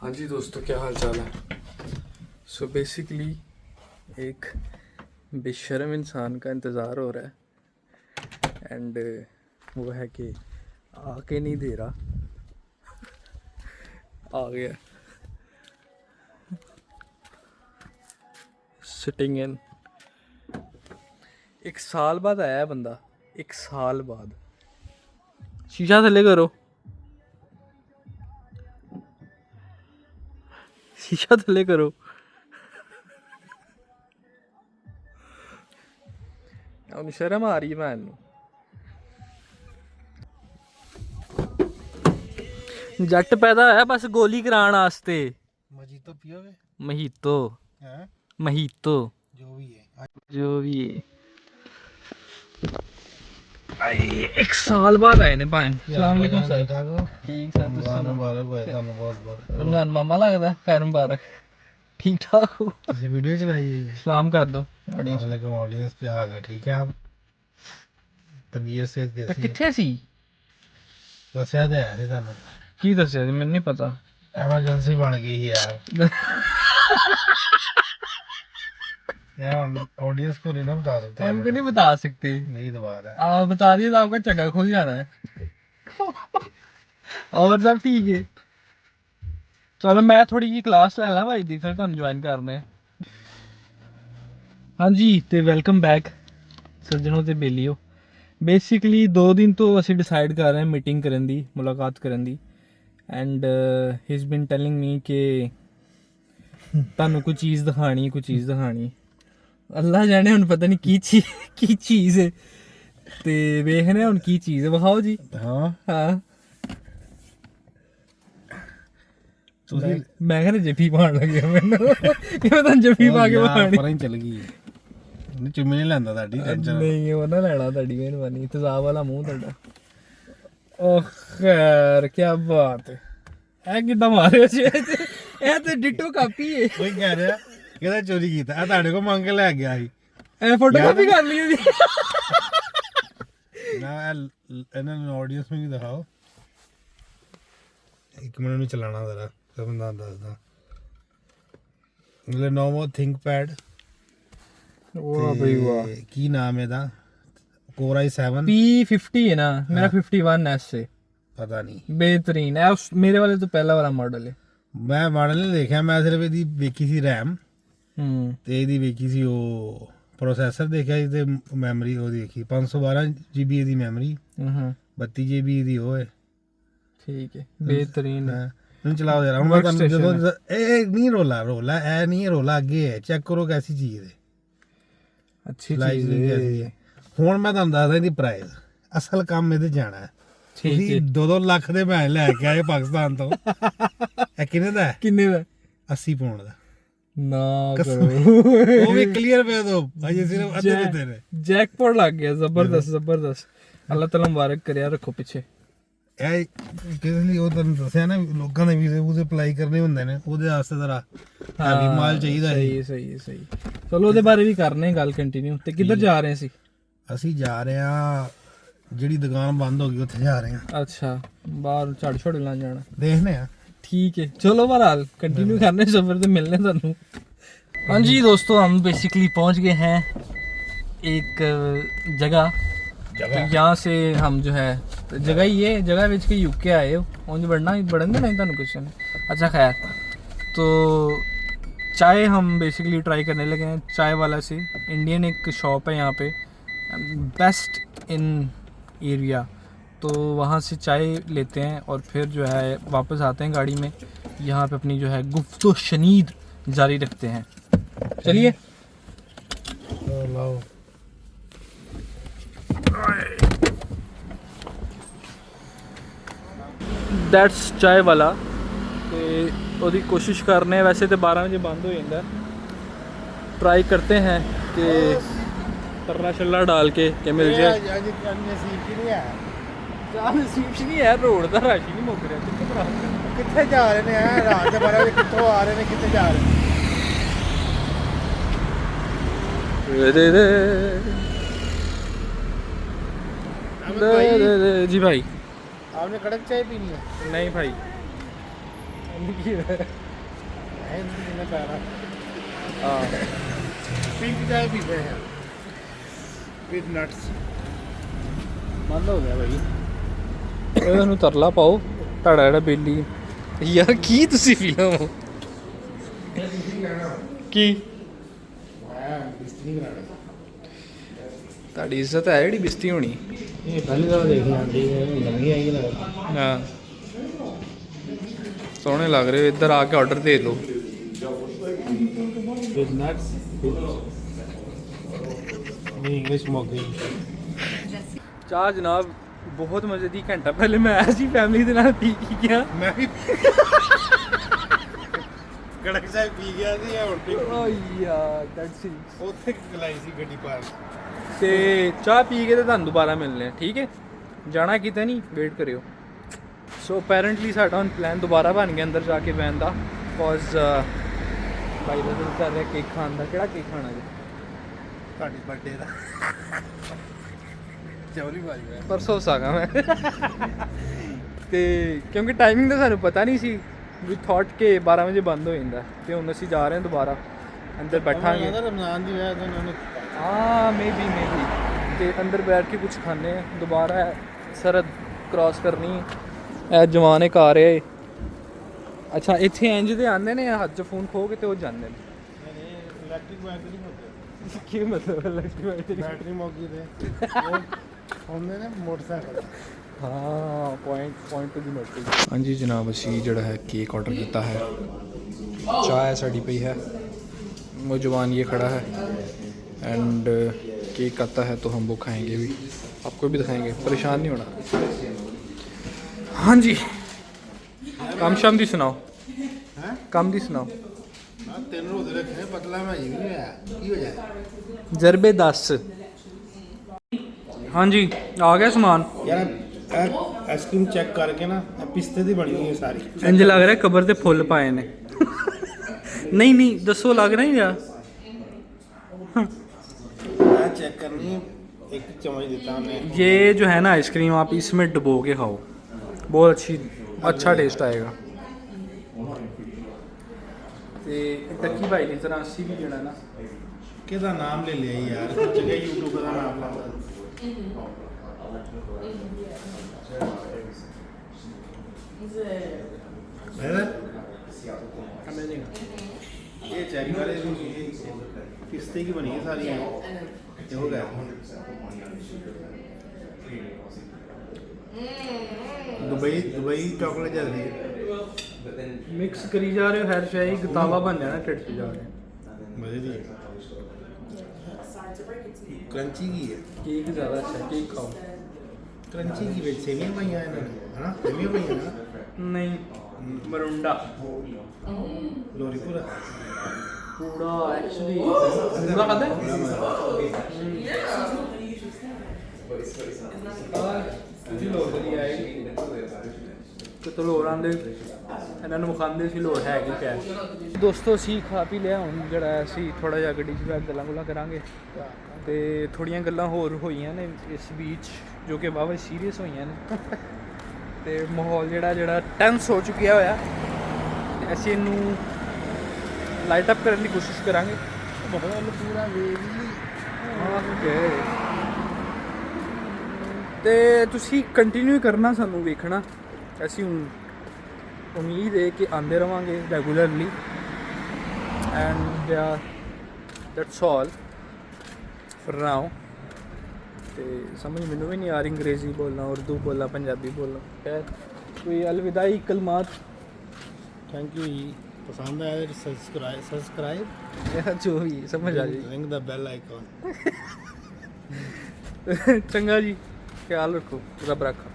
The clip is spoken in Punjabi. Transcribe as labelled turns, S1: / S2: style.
S1: हाँ जी दोस्तों, क्या हाल चाल है। सो बेसिकली एक बेशर्म इंसान का इंतज़ार हो रहा है एंड वो है कि आके नहीं दे रहा। आ गया सिटिंग इन। 1 साल बाद आया है बंदा, 1 साल बाद। शीशा थल्ले करो, शीशा थल्ले करो। ਹੁਣ ਸ਼ਰਮ ਆ ਰਹੀ ਹੈ ਮੈਨੂੰ। ਜੱਟ ਪੈਦਾ ਹੋਇਆ ਬਸ ਗੋਲੀ ਕਰਾਉਣ ਵਾਸਤੇ।
S2: मजीतो पियोगे?
S1: ਮਹੀਤੋ
S2: हैं?
S1: ਮਹੀਤੋ
S2: जो भी है।
S1: जो भी है। आए 1 साल बाद आए ने भाई। अस्सलाम वालेकुम सर। ठीक सर, रमजान मामा लगदा खैर मुबारक। ठीक ठाक हो?
S2: ये वीडियो चलाई है।
S1: सलाम कर दो
S2: वालेकुम ऑडियंस पे आ गए, ठीक है आप तबीयत से
S1: ਤੇ ਕਿੱਥੇ ਸੀ?
S2: दसिया तो है नहीं थानू,
S1: ਕੀ ਦੱਸਿਆ ਜੀ? ਮੈਨੂੰ ਨਹੀਂ ਪਤਾ।
S2: एमरजेंसी बन गई यार। यार ऑडियंस को नहीं ना बता सकते,
S1: हमको नहीं बता सकते।
S2: नहीं दोबारा
S1: आप बता दिए तो आपका चंगा खुल जाना है। और सब ठीक है? चलो मैं थोड़ी जी क्लास ले ला भाई दी, फिर तुम ज्वाइन करने। हाँ जी, तो वेलकम बैक सज्जनों ते बेलियो। बेसिकली 2 दिन तो ਅਸੀਂ डिसाइड कर रहे हैं मीटिंग करन दी, मुलाकात करन दी। And he is been telling me कि ਤੁਹਾਨੂੰ ਕੋਈ ਚੀਜ਼ ਦਿਖਾਣੀ, ਕੋਈ ਚੀਜ਼ ਦਿਖਾਣੀ। ਅੱਲਾ ਜਾਣੇ ਹੁਣ ਪਤਾ ਨਹੀਂ ਕੀ ਚੀਜ਼ ਹੈ। ਤੇ ਵੇਖਨੇ ਹੁਣ ਕੀ ਚੀਜ਼ ਹੈ, ਵਿਖਾਓ ਜੀ।
S2: हाँ
S1: ਹਾਂ ਮੈਂ ਕਹਿੰਦਾ ਜੱਫੀ ਪਾਉਣ ਲੱਗਿਆ ਮੈਨੂੰ। ਇਹ ਤਾਂ ਜੱਫੀ ਪਾ ਕੇ ਪਾਣੀ
S2: पर ही चल गई नहीं, चुम्मी नहीं लेंदा ਤੁਹਾਡੀ ਟੈਨਸ਼ਨ
S1: ਨਹੀਂ ਉਹ ਨਾ ਲੈਣਾ, ਤੁਹਾਡੀ ਮਿਹਰਬਾਨੀ। ਤੇਜ਼ਾਬ ਵਾਲਾ ਮੂੰਹ ਤੁਹਾਡਾ। ਉਹ ਖੈਰ ਕੀ ਬਾਤ ਹੈ। ਇਹ ਕਿੱਦਾਂ ਮਾਰਿਆ ਸੀ? ਇਹ ਤੇ ਡਿਟੋ ਕਾਪੀ ਹੈ।
S2: ਕੋਈ ਕਹਿ ਰਿਹਾ ਕਿਹਦਾ ਚੋਰੀ ਕੀਤਾ, ਆ ਤੁਹਾਡੇ ਕੋਲ ਮੰਗ ਕੇ ਲੈ ਗਿਆ ਸੀ
S1: ਇਹ ਫੋਟੋ ਕਾਪੀ ਕਰ ਲਈ ਜੀ।
S2: ਨਾ ਇਹਨਾਂ ਨੂੰ ਆਡੀਅנס ਨੂੰ ਵੀ ਦਿਖਾਓ। ਇੱਕ ਮਿੰਟ ਨੂੰ ਚਲਾਣਾ ਜ਼ਰਾ, ਫਿਰ ਮੈਂ ਦੱਸਦਾ। Lenovo ThinkPad,
S1: ਵਾਹ ਬਈ ਵਾਹ।
S2: ਕੀ ਨਾਮ ਇਹਦਾ? Core i7
S1: P50 है ना, मेरा 51S है।
S2: ਪਤਾ ਨਹੀਂ,
S1: बेहतरीन है। उस मेरे वाले तो पहला वाला मॉडल है।
S2: ਮੈਂ ਮਾਡਲ ਨਹੀਂ ਦੇਖਿਆ, ਮੈਂ ਸਿਰਫ ਇਹਦੀ ਵੇਖੀ ਸੀ ਰੈਮ ਤੇ ਇਹਦੀ ਵੇਖੀ ਸੀ ਉਹ ਪ੍ਰੋਸੈਸਰ ਦੇਖਿਆ ਸੀ ਤੇ ਮੈਮਰੀ ਉਹ ਦੇਖੀ 512 GB ਇਹਦੀ ਮੈਮਰੀ, 32 GB ਇਹਦੀ ਉਹ ਹੈ।
S1: ठीक है, बेहतरीन है।
S2: ਨੂੰ ਚਲਾਓ ਜਰਾ। ਹੁਣ ਮੈਂ ਤੁਹਾਨੂੰ ਜਦੋਂ ਇਹ ਨਹੀਂ ਰੋਲਾ ਇਹ ਨਹੀਂ ਹੈ, ਰੋਲਾ ਅੱਗੇ ਹੈ। ਚੈੱਕ ਕਰੋ ਕੈਸੀ ਚੀਜ਼ ਹੈ,
S1: अच्छी चीज है।
S2: ਹੁਣ ਮੈਂ ਤੁਹਾਨੂੰ ਦੱਸਦਾ ਇਹਦੀ ਪ੍ਰਾਈਸ। ਅਸਲ ਕੰਮ ਇਹਦੇ ਜਾਣਾ ਹੈ।
S1: ठीक है।
S2: 2-2 ਲੱਖ ਦੇ ਭੈਣ ਲੈ ਕੇ ਆਏ ਪਾਕਿਸਤਾਨ ਤੋਂ। ਇਹ ਕਿੰਨੇ ਦਾ ਹੈ?
S1: किन्ने दा?
S2: 80 ਪਾਉਂਡ ਦਾ।
S1: ना
S2: कसम।
S1: करो।
S2: ਉਹ ਵੀ ਕਲੀਅਰ ਪੈ ਦੋ ਅਜੇ ਸਿਰਫ ਅੱਧੇ ਦਿੱਤੇ ਨੇ।
S1: जैकपॉट लग गया। जबरदस्त जबरदस्त। अल्लाह ताला मुबारक करे यार। रखो पीछे।
S2: ਇਹ ਕਿਸ ਲਈ ਉਹ ਤੁਹਾਨੂੰ ਦੱਸਿਆ ਨਾ, ਲੋਕਾਂ ਦੇ ਵੀਜ਼ੇ ਵੂਜ਼ੇ ਅਪਲਾਈ ਕਰਨੇ ਹੁੰਦੇ ਨੇ, ਉਹਦੇ ਵਾਸਤੇ ਜ਼ਰਾ ਹੈਵੀ ਮਾਲ ਚਾਹੀਦਾ
S1: सही है सही है सही। चलो ਉਹਦੇ ਬਾਰੇ ਵੀ ਕਰਨੇ ਗੱਲ ਕੰਟੀਨਿਊ। ਤੇ ਕਿੱਧਰ ਜਾ ਰਹੇ ਸੀ?
S2: ਅਸੀਂ ਜਾ ਰਹੇ ਹਾਂ, ਜਿਹੜੀ ਦੁਕਾਨ ਬੰਦ ਹੋ ਗਈ ਉੱਥੇ ਜਾ ਰਹੇ ਹਾਂ।
S1: अच्छा, बाहर झाड़ छोड़ लाने जाना।
S2: देखने हैं।
S1: ठीक है, चलो बहरहाल कंटिन्यू करने सफर तो मिलने थानू। हाँ जी दोस्तों, हम बेसिकली पहुंच गए हैं एक जगह। तो यहाँ से हम जो है तो जगह ये जगह बेच के यूके आए हो, उंज बढ़ना बढ़न देना थानू कुछ नहीं। अच्छा खैर, तो चाय हम बेसिकली ट्राई करने लगे हैं। चाय वाला से इंडियन एक शॉप है यहाँ पे, बेस्ट इन एरिया। तो वहाँ से चाय लेते हैं और फिर जो है वापस आते हैं गाड़ी में। यहाँ पे अपनी जो है गुफ्तो शनीद जारी रखते हैं। चलिए।
S2: तो लाओ।
S1: दैट्स चाय वाला। तो ਉਹਦੀ ਕੋਸ਼ਿਸ਼ ਕਰਨੇ, वैसे तो 12 बजे बंद हो जाता। ट्राई करते हैं कि पन्ना शल्ला डाल के मिल जाए। नसीब च नहीं है, रोड का रश ही नहीं मुक रहा।
S2: कितने जा रहे हैं रात के 12 बजे, कितों आ रहे हैं, कितने जा रहे
S1: हैं? जी भाई,
S2: आपने कड़क चाय पीनी है?
S1: नहीं भाई,
S2: पिंक चाय पीते हैं विद नट्स।
S1: ਬੰਦ ਹੋ ਗਿਆ ਭਾਈ ਇਹਨੂੰ ਤਰਲਾ ਪਾਓ ਤੁਹਾਡਾ ਜਿਹੜਾ ਬੇਲੀ ਯਾਰ ਕੀ ਤੁਸੀਂ ਫਿਲਮ ਹੋ ਕੀ ਤੁਹਾਡੀ ਇੱਜ਼ਤ ਹੈ ਜਿਹੜੀ ਬਿਸਤੀ ਹੋਣੀ
S2: ਇਹ ਪਹਿਲੀ ਵਾਰ ਦੇਖੀ ਆਂਟੀ ਨਵੀਂ ਆਈ ਨਾ।
S1: ਹਾਂ ਸੋਹਣੇ ਲੱਗ ਰਹੇ ਹੋ ਇੱਧਰ ਆ ਕੇ ਆਰਡਰ ਦੇ ਲਓ
S2: विद नट्स इंग्लिश मौके
S1: ਚਾਹ ਜਨਾਬ ਬਹੁਤ ਮਜ਼ੇ ਦੀ ਘੰਟਾ ਪਹਿਲੇ ਮੈਂ ਆਇਆ ਸੀ ਫੈਮਿਲੀ ਦੇ ਨਾਲ ਪੀ ਕੇ ਗਿਆ
S2: मैं भी ਗੜਕ ਚਾਹ ਪੀ ਗਿਆ ਸੀ ਹੁਣ ਤੇ
S1: ਓ ਯਾਰ ਦੈਟਸ ਇਟ
S2: ਉੱਥੇ ਗਲਾਈ ਸੀ ਗੱਡੀ ਪਾਰ।
S1: ਤੇ ਚਾਹ ਪੀ ਕੇ ਤੇ ਤੁਹਾਨੂੰ ਦੁਬਾਰਾ ਮਿਲਨੇ ਆ ਠੀਕ ਹੈ ਜਾਣਾ ਕਿਤੇ ਨਹੀਂ ਵੇਟ ਕਰਿਓ ਸੋ ਅਪੈਰੈਂਟਲੀ ਸਾਡਾ ਹੁਣ ਪਲਾਨ ਦੁਬਾਰਾ ਬਣ ਗਿਆ ਅੰਦਰ ਜਾ ਕੇ ਬੈਨ ਦਾ ਬਿਕੋਜ਼ ਭਾਈ ਦਾ ਦਿਲ ਕਰ ਰਿਹਾ ਕੇਕ ਖਾਣ ਦਾ ਕਿਹੜਾ ਕੇਕ ਖਾਣਾ ਜੀ
S2: ਤੁਹਾਡੀ ਬਰਥਡੇ ਦਾ ਚੌਲੀ ਬਾਜੀ ਹੈ
S1: ਪਰਸੋਂ ਸਾਗਾ ਮੈਂ ਤੇ ਕਿਉਂਕਿ ਟਾਈਮਿੰਗ ਦਾ ਸਾਨੂੰ ਪਤਾ ਨਹੀਂ ਸੀ ਵੀ ਥਾਟ ਕਿ 12 ਵਜੇ ਬੰਦ ਹੋ ਜਾਂਦਾ ਤੇ ਹੁਣ ਅਸੀਂ ਜਾ ਰਹੇ ਹਾਂ ਦੁਬਾਰਾ ਅੰਦਰ ਬੈਠਾਂਗੇ
S2: ਰਮਜ਼ਾਨ ਦੀ ਵਜ੍ਹਾ ਤੋਂ ਉਹਨਾਂ ਨੇ
S1: हाँ मे बी ਤੇ ਅੰਦਰ ਬੈਠ ਕੇ ਕੁਝ ਖਾਣੇ ਆ ਦੁਬਾਰਾ ਸਰਹੱਦ ਕ੍ਰਾਸ ਕਰਨੀ ਹੈ ਜਵਾਨੇ ਘਰ ਹੈ ਅੱਛਾ ਇੱਥੇ ਇੰਜ ਦੇ ਆਉਂਦੇ ਨੇ ਹੱਥ 'ਚ ਫੋਨ ਖੋ ਕੇ ਤੇ ਉਹ ਜਾਂਦੇ ਨੇ
S2: ਇਲੈਕਟ੍ਰਿਕ ਬੈਟਰੀ ਹੁੰਦੇ
S1: ਕੀ ਮਤਲਬ ਇਲੈਕਟ੍ਰਿਕ
S2: ਬੈਟਰੀ ਮੌਕੀ ਤੇ ਹੁੰਦੇ ਨੇ ਮੋਟਰਸਾਈਕਲ।
S1: ਹਾਂ ਪੁਆਇੰਟ ਦੀ ਨੋਟ ਹਾਂਜੀ ਜਨਾਬ ਅਸੀਂ ਜਿਹੜਾ ਹੈ केक ऑर्डर ਕੀਤਾ है चाय साड़ी पई है नौजवान ये खड़ा है एंड केक आता है तो हम वो खाएंगे भी आपको भी दिखाएंगे परेशान नहीं होना हाँ जी काम शाम दी सुनाओ
S2: हैं
S1: काम दी सुनाओ
S2: हां तीन रोज रखे पतला मैं ये भी नहीं आया की हो जाए
S1: जरबे 10 हाँ जी आ गया सामान
S2: यार आइसक्रीम चेक करके ना पिस्ते दी बनी हुई है सारी
S1: इंज लग रहा है कबर ते फुल पाए ने नहीं दसो लग नहीं रहा
S2: मैं चेक करनी है एक चम्मच देता हमने
S1: ये जो है ना आइसक्रीम आप इसमें डुबो के खाओ बहुत अच्छा टेस्ट आएगा ते टक्की भाई की तरह असी भी जेड़ा ना
S2: केदा नाम ले लिया यार कुछ जगह यूट्यूब का नाम लाता है ये चेक करे पिस्ते की बनी है सारी ये हो गया दुबई चॉकलेट जल्दी
S1: मिक्स करी जा रहे हो हर शाही गतावा बन जाना टिट पे जा रहे
S2: मजे दी क्रंची की है
S1: केक ज़्यादा अच्छा केक खाओ
S2: क्रंची की बेच सेवियां पाई हैं इन्होंने है ना सेवियां पाई हैं ना
S1: नहीं मरुंडा
S2: लोरी पूरा
S1: पूरा एक्चुअली पूरा खाता है ਜੀ ਲੋੜ ਨਹੀਂ ਆਏਗੀ ਕਿਤੇ ਲੋੜ ਆਂਦੇ ਇਹਨਾਂ ਨੂੰ ਵਿਖਾਉਂਦੇ ਸੀ ਲੋੜ ਹੈਗੀ ਕਿਆ ਦੋਸਤੋ ਅਸੀਂ ਖਾ ਪੀ ਲਿਆ ਹੁਣ ਜਿਹੜਾ ਅਸੀਂ ਥੋੜਾ ਜਿਹਾ ਗੱਡੀ 'ਚ ਬੈਠ ਗੱਲਾਂ ਕਰਾਂਗੇ ਤੇ ਥੋੜੀਆਂ ਗੱਲਾਂ ਹੋਰ ਹੋਈਆਂ ਨੇ ਇਸ ਵਿੱਚ ਜੋ ਕਿ ਵਾਵਾ ਸੀਰੀਅਸ ਹੋਈਆਂ ਨੇ ਤੇ ਮਾਹੌਲ ਜਿਹੜਾ ਟੈਂਸ ਹੋ ਚੁੱਕਿਆ ਹੋਇਆ ਤੇ ਅਸੀਂ ਇਹਨੂੰ ਲਾਈਟ ਅਪ ਕਰਨ ਦੀ ਕੋਸ਼ਿਸ਼ ਕਰਾਂਗੇ
S2: बहुत पूरा वेव
S1: ਓਕੇ ਤੇ ਤੁਸੀਂ ਕੰਟੀਨਿਊ ਕਰਨਾ ਸਾਨੂੰ ਵੇਖਣਾ ਅਸੀਂ ਹੁਣ ਉਮੀਦ ਹੈ ਕਿ ਆਉਂਦੇ ਰਵਾਂਗੇ regularly and that's all for ਨਾਓ ਤੇ ਸਮਝ ਮੈਨੂੰ ਵੀ ਨਹੀਂ ਆ ਰਹੀ ਅੰਗਰੇਜ਼ੀ ਬੋਲਣਾ ਉਰਦੂ ਬੋਲਣਾ ਪੰਜਾਬੀ ਬੋਲਣਾ ਖੈਰ ਕੋਈ ਅਲਵਿਦਾਈ ਕਲਮਾਤ
S2: थैंक यू जी पसंद आया तो सब्सक्राइब
S1: ਜੋ ਵੀ ਸਮਝ ਆ ਜੀ
S2: रिंग द बेल आइकॉन
S1: ਚੰਗਾ ਜੀ ਖਿਆਲ ਰੱਖੋ ਰੱਬ ਰੱਖਾ